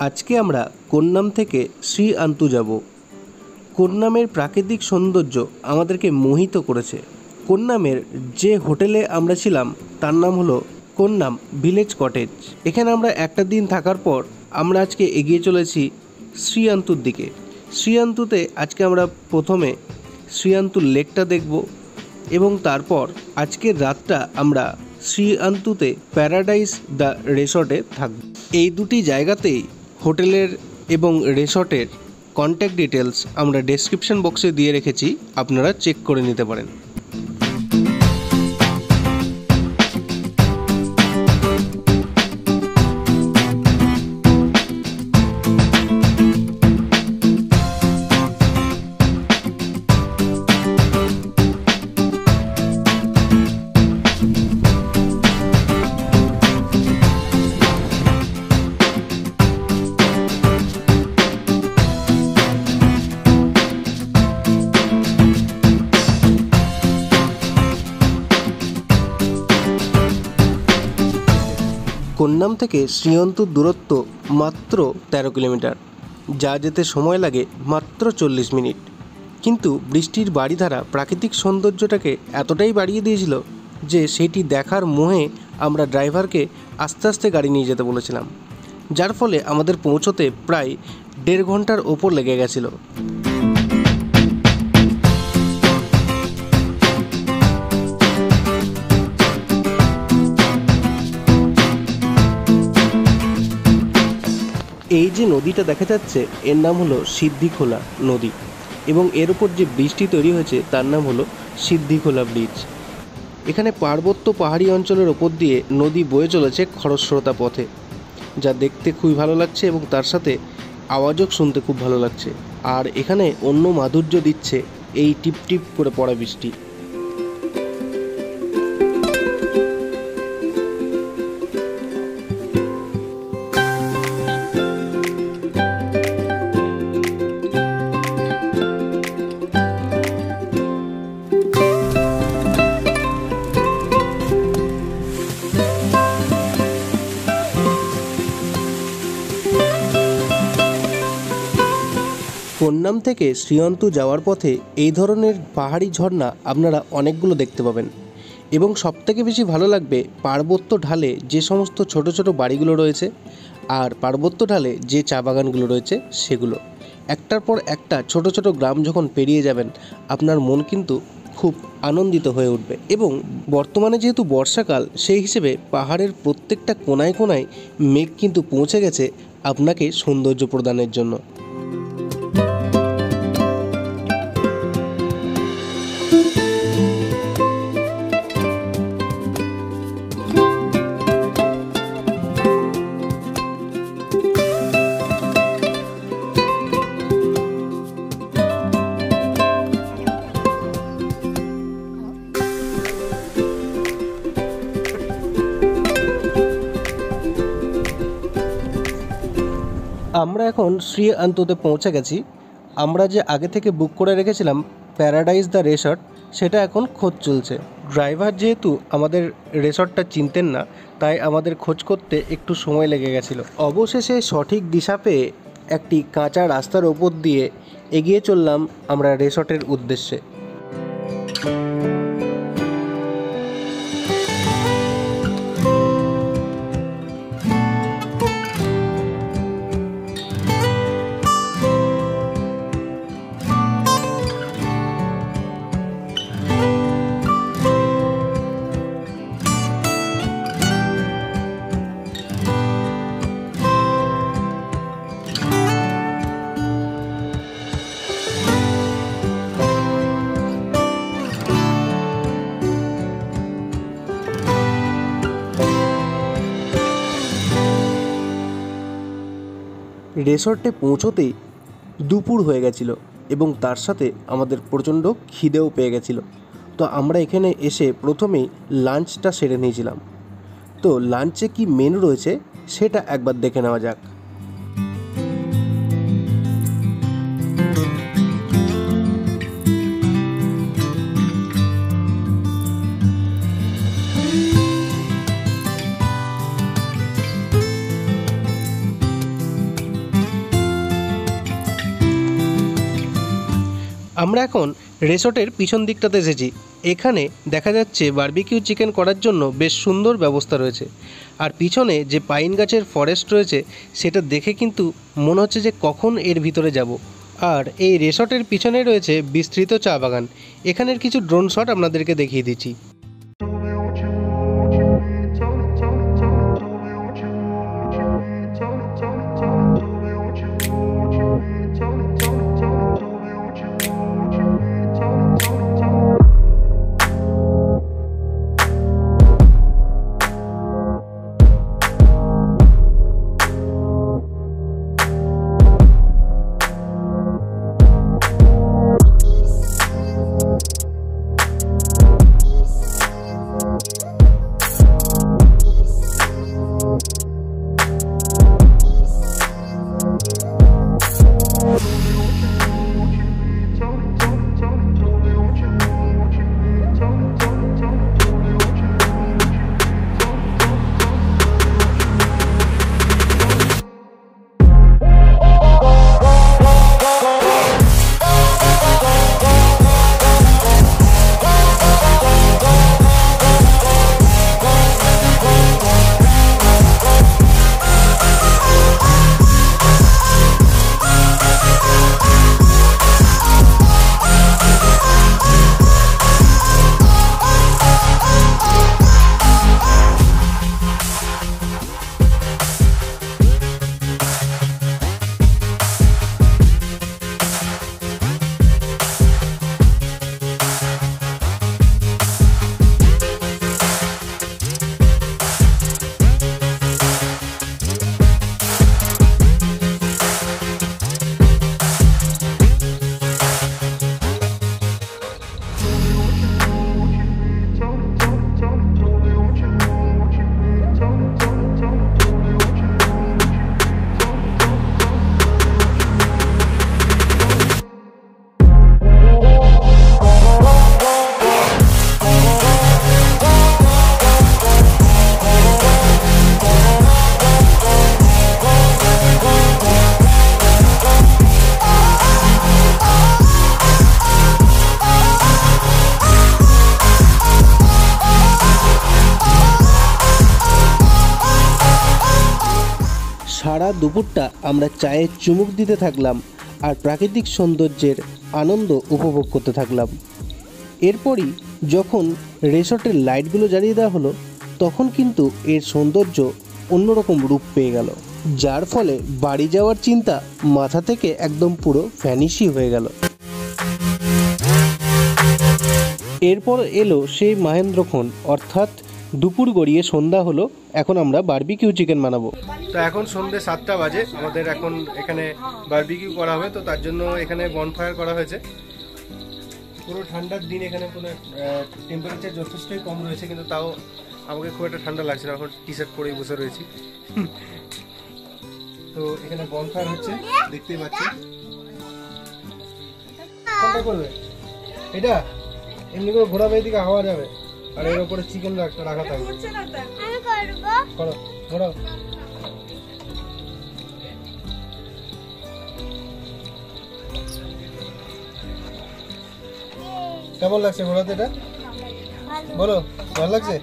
আজকে আমরা কোন্নাম থেকে শ্রী আন্তু যাব। কোন্নামের প্রাকৃতিক সৌন্দর্য আমাদেরকে মোহিত করেছে। কোন্নামের যে হোটেলে আমরা ছিলাম তার নাম হলো কোন্নাম ভিলেজ কটেজ। এখানে আমরা একটা দিন থাকার পর আমরা আজকে এগিয়ে চলেছি শ্রী আন্তুর দিকে। শ্রী আন্তুতে আজকে আমরা প্রথমে শ্রী আন্তুর লেকটা দেখব এবং তারপর আজকের রাতটা আমরা শ্রী আন্তুতে প্যারাডাইস দ্য রিসর্টে থাকব। এই দুটি জায়গাতেই হোটেলের এবং রিসর্টের কন্ট্যাক্ট ডিটেলস আমরা ডেসক্রিপশন বক্সে দিয়ে রেখেছি, আপনারা চেক করে নিতে পারেন। কোন্নাম থেকে শ্রীঅন্তুর দূরত্ব মাত্র 13 কিলোমিটার, যা যেতে সময় লাগে মাত্র 40 মিনিট। কিন্তু বৃষ্টির বাড়িধারা প্রাকৃতিক সৌন্দর্যটাকে এতটাই বাড়িয়ে দিয়েছিল যে সেটি দেখার মোহে আমরা ড্রাইভারকে আস্তে আস্তে গাড়ি নিয়ে যেতে বলেছিলাম, যার ফলে আমাদের পৌঁছতে প্রায় 1.5 ঘন্টার ওপর লেগে গেছিল। এই যে নদীটা দেখা যাচ্ছে এর নাম হলো সিদ্ধিখোলা নদী এবং এর উপর যে ব্রিজটি তৈরি হয়েছে তার নাম হলো সিদ্ধিখোলা ব্রিজ। এখানে পার্বত্য পাহাড়ি অঞ্চলের ওপর দিয়ে নদী বয়ে চলেছে খরস্রোতা পথে, যা দেখতে খুবই ভালো লাগছে এবং তার সাথে আওয়াজও শুনতে খুব ভালো লাগছে। আর এখানে অন্য মাধুর্য দিচ্ছে এই টিপ টিপ করে পড়া বৃষ্টি। কোন্নাম থেকে শ্রীঅন্তু যাওয়ার পথে এই ধরনের পাহাড়ি ঝর্ণা আপনারা অনেকগুলো দেখতে পাবেন এবং সবথেকে বেশি ভালো লাগবে পার্বত্য ঢালে যে সমস্ত ছোট ছোট বাড়িগুলো রয়েছে আর পার্বত্য ঢালে যে চা বাগানগুলো রয়েছে সেগুলো। একটার পর একটা ছোট ছোট গ্রাম যখন পেরিয়ে যাবেন আপনার মন কিন্তু খুব আনন্দিত হয়ে উঠবে। এবং বর্তমানে যেহেতু বর্ষাকাল, সেই হিসেবে পাহাড়ের প্রত্যেকটা কোনায় কোনায় মেঘ কিন্তু পৌঁছে গেছে আপনাকে সৌন্দর্য প্রদানের জন্য। আমরা এখন শ্রী আন্তুতে পৌঁছে গেছি। আমরা যে আগে থেকে বুক করে রেখেছিলাম প্যারাডাইস দ্য রিসর্ট, সেটা এখন খোঁজ চলছে। ড্রাইভার যেহেতু আমাদের রিসর্টটা চিনতেন না, তাই আমাদের খোঁজ করতে একটু সময় লেগে গেছিলো। অবশেষে সঠিক দিশা পেয়ে একটি কাঁচা রাস্তার ওপর দিয়ে এগিয়ে চললাম আমরা রিসর্টের উদ্দেশ্যে। রিসর্টে পৌঁছতেই দুপুর হয়ে গেছিল এবং তার সাথে আমাদের প্রচণ্ড খিদেও পেয়ে গেছিল। তো আমরা এখানে এসে প্রথমেই লাঞ্চটা সেরে নিয়েছিলাম। তো লাঞ্চে কি মেনু রয়েছে সেটা একবার দেখে নেওয়া যাক। আমরা এখন রিসর্টের পিছন দিকটাতে এসেছি। এখানে দেখা যাচ্ছে বারবিকিউ চিকেন করার জন্য বেশ সুন্দর ব্যবস্থা রয়েছে। আর পিছনে যে পাইন গাছের ফরেস্ট রয়েছে সেটা দেখে কিন্তু মনে হচ্ছে যে কখন এর ভিতরে যাব। আর এই রিসর্টের পিছনে রয়েছে বিস্তৃত চা বাগান। এখানের কিছু ড্রোন শট আপনাদেরকে দেখিয়ে দিচ্ছি। সারা দুপুরটা আমরা চায়ে চুমুক দিতে থাকলাম আর প্রাকৃতিক সৌন্দর্যের আনন্দ উপভোগ করতে থাকলাম। এরপরই যখন রিসর্টের লাইটগুলো জ্বালিয়ে দেওয়া হলো তখন কিন্তু এর সৌন্দর্য অন্যরকম রূপ পেয়ে গেল, যার ফলে বাড়ি যাওয়ার চিন্তা মাথা থেকে একদম পুরো ভ্যানিশই হয়ে গেল। এরপর এলো সেই মহেন্দ্রক্ষণ, অর্থাৎ দুপুর গড়িয়ে সন্ধ্যা হলো। এখন আমরা বারবিকিউ চিকেন বানাবো। তো এখন সন্ধ্যে 7টা বাজে, আমাদের এখন এখানে বারবিকিউ করা হবে। তো তার জন্য এখানে বনফায়ার করা হয়েছে। পুরো ঠান্ডার দিন, এখানে কোনো টেম্পারেচার যথেষ্টই কম রয়েছে, কিন্তু তাও আমাকে খুব একটা ঠান্ডা লাগছে না, এখন টি শার্ট পরেই বসে রয়েছি। তো এখানে বনফায়ার হচ্ছে, দেখতেই পাচ্ছি। কোনটা করবে? এটা এমনি করে ঘোরাবে, এদিকে হাওয়া যাবে, আর এর উপরে চিকেন রাখা থাকবে। করো ঘোরাও। কেমন লাগছে ঘোরাতে এটা? বলো ভালো লাগছে?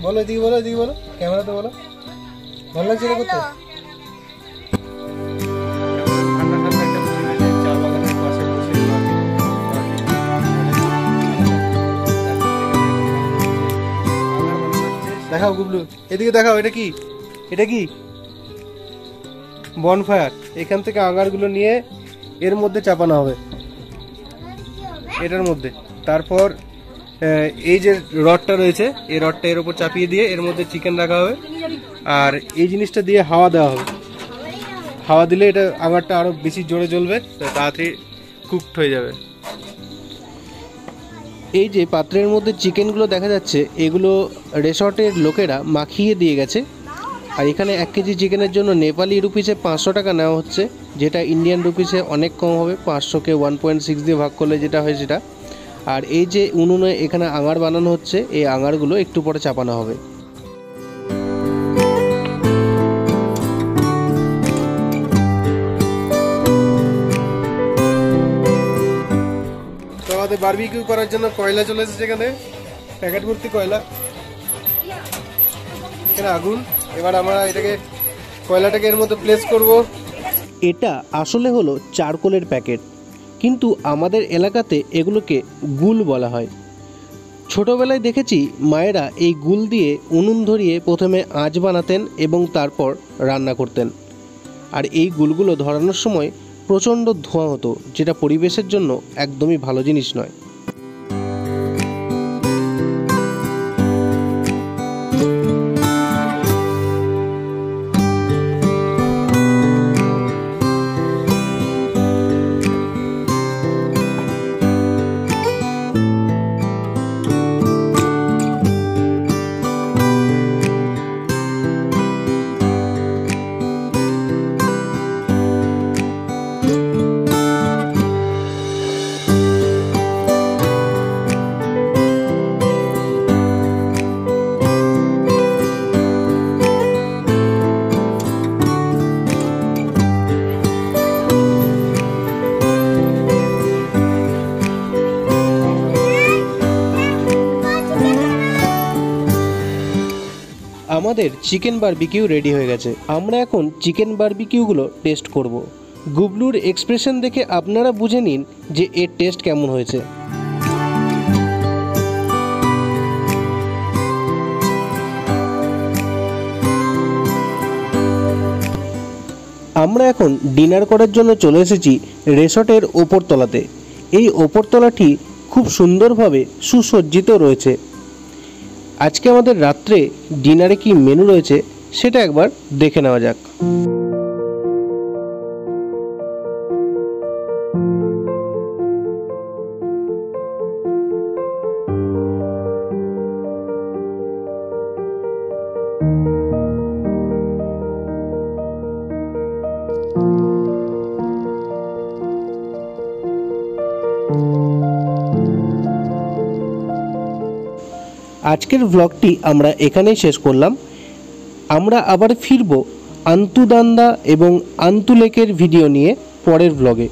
বলো এদিকে, বলো এদিকে, বলো ক্যামেরাতে বলো ভালো লাগছে এটা করতে? দেখাও গুবলু, এদিকে দেখাও। এটা কি? এটা কি বনফায়ার। এখান থেকে আঙারগুলো নিয়ে এর মধ্যে চাপানো হবে, এটার মধ্যে। তারপর এই যে রডটা রয়েছে, এই রডটা এর উপর চাপিয়ে দিয়ে এর মধ্যে চিকেন রাখা হবে, আর এই জিনিসটা দিয়ে হাওয়া দেওয়া হবে। হাওয়া দিলে এটা আঙারটা আরো বেশি জোরে জ্বলবে, তাড়াতাড়ি কুকড হয়ে যাবে। এই যে পাত্রের মধ্যে চিকেনগুলো দেখা যাচ্ছে, এগুলো রিসর্টের লোকেরা মাখিয়ে দিয়ে গেছে। আর এখানে 1 কেজি চিকেনের জন্য নেপালি রুপিসে 500 টাকা নেওয়া হচ্ছে, যেটা ইন্ডিয়ান রুপিসে অনেক কম হবে। 500কে 1.6 দিয়ে ভাগ করলে যেটা হয় সেটা। আর এই যে উনুনে এখানে আঙার বানানো হচ্ছে, এই আঙারগুলো একটু পরে চাপানো হবে। তো আমাদের বারবিকিউ করার জন্য কয়লা চলে এসেছে, এখানে প্যাকেট ভর্তি কয়লা, এখানে আগুন। এবার আমরা এটাকে কয়লাটাকে এর মধ্যে প্লেস করব। এটা আসলে হলো চারকোলের প্যাকেট, কিন্তু আমাদের এলাকাতে এগুলোকে গুল বলা হয়। ছোটবেলায় দেখেছি মায়েরা এই গুল দিয়ে উনুন ধরিয়ে প্রথমে আঁচ বানাতেন এবং তারপর রান্না করতেন। আর এই গুলগুলো ধরানোর সময় প্রচণ্ড ধোঁয়া হতো, যেটা পরিবেশের জন্য একদমই ভালো জিনিস নয়। আমাদের চিকেন বারবিকিউ রেডি হয়ে গেছে। আমরা এখন চিকেন বারবিকিউগুলো টেস্ট করব। গুবলুর এক্সপ্রেশন দেখে আপনারা বুঝে নিন যে এর টেস্ট কেমন হয়েছে। আমরা এখন ডিনার করার জন্য চলে এসেছি রিসর্টের ওপরতলাতে। এই ওপরতলাটি খুব সুন্দরভাবে সুসজ্জিত রয়েছে। আজকে আমাদের রাত্রে ডিনারে কি মেনু রয়েছে সেটা একবার দেখে নেওয়া যাক। আজকের ব্লগটি আমরা এখানেই শেষ করলাম। আমরা আবার ফিরব আন্তুদান্দা এবং আন্তুলেকের ভিডিও নিয়ে পরের ব্লগে।